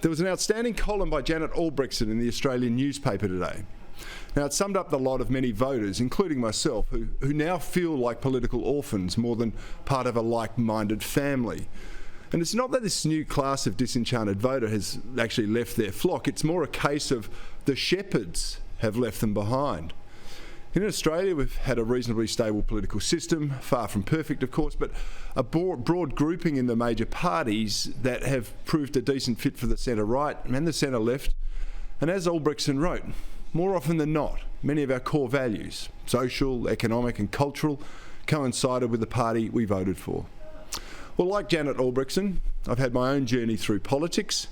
There was an outstanding column by Janet Albrechtsen in the Australian newspaper today. Now, it summed up the lot of many voters, including myself, who now feel like political orphans more than part of a like-minded family. And it's not that this new class of disenchanted voter has actually left their flock, it's more a case of the shepherds have left them behind. In Australia, we've had a reasonably stable political system, far from perfect, of course, but a broad grouping in the major parties that have proved a decent fit for the centre-right and the centre-left. And as Albrechtsen wrote, more often than not, many of our core values, social, economic and cultural, coincided with the party we voted for. Well, like Janet Albrechtsen, I've had my own journey through politics,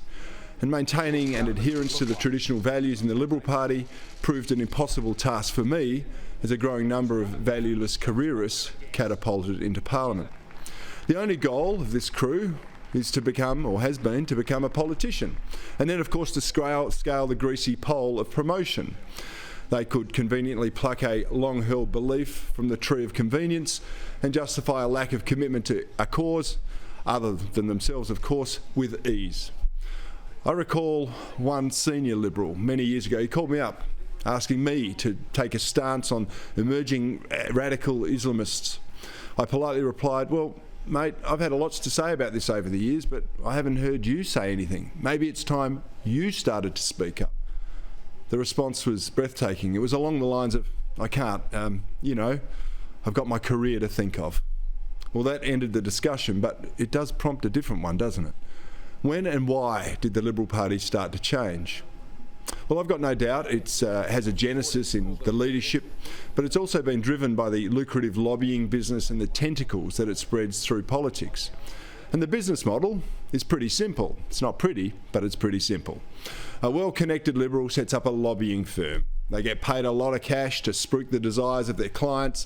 and maintaining an adherence to the traditional values in the Liberal Party proved an impossible task for me as a growing number of valueless careerists catapulted into Parliament. The only goal of this crew is to become, or has been, to become a politician, and then of course to scale the greasy pole of promotion. They could conveniently pluck a long-held belief from the tree of convenience and justify a lack of commitment to a cause, other than themselves of course, with ease. I recall one senior Liberal many years ago, he called me up asking me to take a stance on emerging radical Islamists. I politely replied, well, mate, I've had lots to say about this over the years, but I haven't heard you say anything. Maybe it's time you started to speak up. The response was breathtaking. It was along the lines of, I can't, I've got my career to think of. Well, that ended the discussion, but it does prompt a different one, doesn't it? When and why did the Liberal Party start to change? Well, I've got no doubt it has a genesis in the leadership, but it's also been driven by the lucrative lobbying business and the tentacles that it spreads through politics. And the business model is pretty simple. It's not pretty, but it's pretty simple. A well-connected Liberal sets up a lobbying firm. They get paid a lot of cash to spruik the desires of their clients.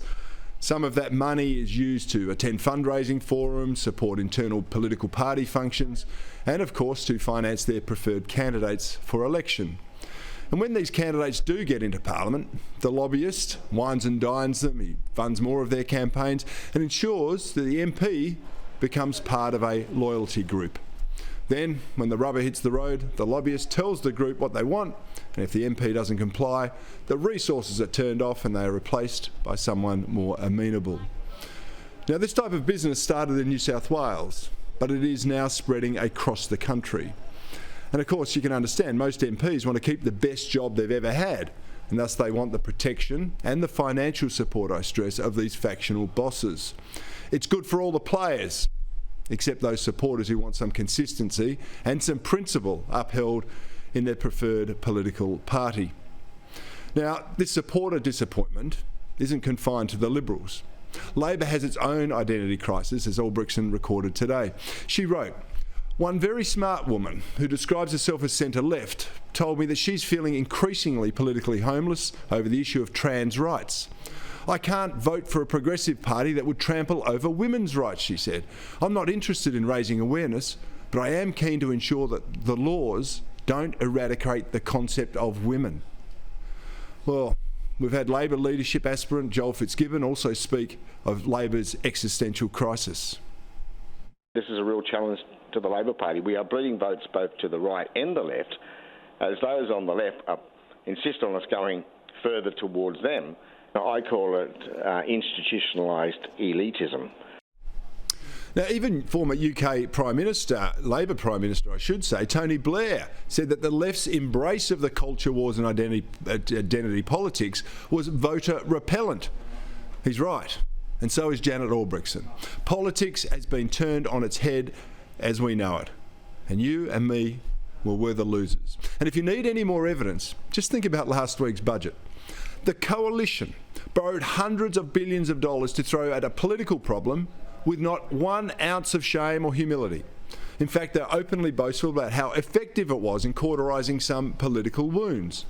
Some of that money is used to attend fundraising forums, support internal political party functions, and of course to finance their preferred candidates for election. And when these candidates do get into Parliament, the lobbyist wines and dines them, he funds more of their campaigns and ensures that the MP becomes part of a loyalty group. Then, when the rubber hits the road, the lobbyist tells the group what they want, and if the MP doesn't comply, the resources are turned off and they are replaced by someone more amenable. Now, this type of business started in New South Wales, but it is now spreading across the country. And of course, you can understand most MPs want to keep the best job they've ever had, and thus they want the protection and the financial support, I stress, of these factional bosses. It's good for all the players, except those supporters who want some consistency and some principle upheld in their preferred political party. Now, this supporter disappointment isn't confined to the Liberals. Labor has its own identity crisis, as Albrechtsen recorded today. She wrote, "One very smart woman who describes herself as centre-left told me that she's feeling increasingly politically homeless over the issue of trans rights. I can't vote for a progressive party that would trample over women's rights," she said. "I'm not interested in raising awareness, but I am keen to ensure that the laws don't eradicate the concept of women." Well, we've had Labor leadership aspirant Joel Fitzgibbon also speak of Labor's existential crisis. This is a real challenge to the Labor Party. We are bleeding votes both to the right and the left, as those on the left insist on us going further towards them. Now, I call it institutionalised elitism. Now, even former UK Prime Minister, Labor Prime Minister, I should say, Tony Blair, said that the left's embrace of the culture wars and identity politics was voter-repellent. He's right, and so is Janet Albrechtsen. Politics has been turned on its head as we know it, and you and me, well, we're the losers. And if you need any more evidence, just think about last week's budget. The coalition borrowed hundreds of billions of dollars to throw at a political problem with not 1 ounce of shame or humility. In fact, they're openly boastful about how effective it was in cauterising some political wounds.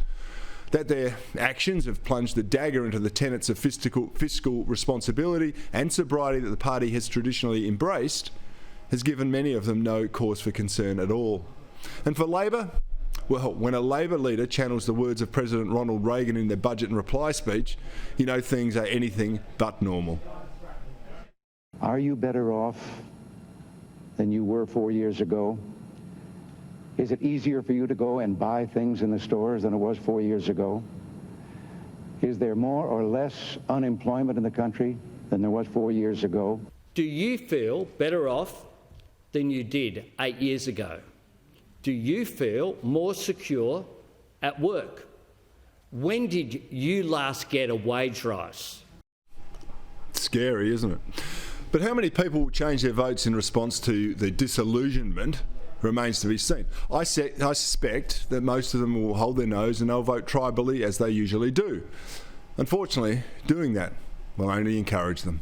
That their actions have plunged the dagger into the tenets of fiscal responsibility and sobriety that the party has traditionally embraced has given many of them no cause for concern at all. And for Labor, well, when a Labor leader channels the words of President Ronald Reagan in their budget and reply speech, you know things are anything but normal. Are you better off than you were 4 years ago? Is it easier for you to go and buy things in the stores than it was 4 years ago? Is there more or less unemployment in the country than there was 4 years ago? Do you feel better off than you did 8 years ago? Do you feel more secure at work? When did you last get a wage rise? Scary, isn't it? But how many people will change their votes in response to the disillusionment remains to be seen. I suspect that most of them will hold their nose and they'll vote tribally as they usually do. Unfortunately, doing that will only encourage them.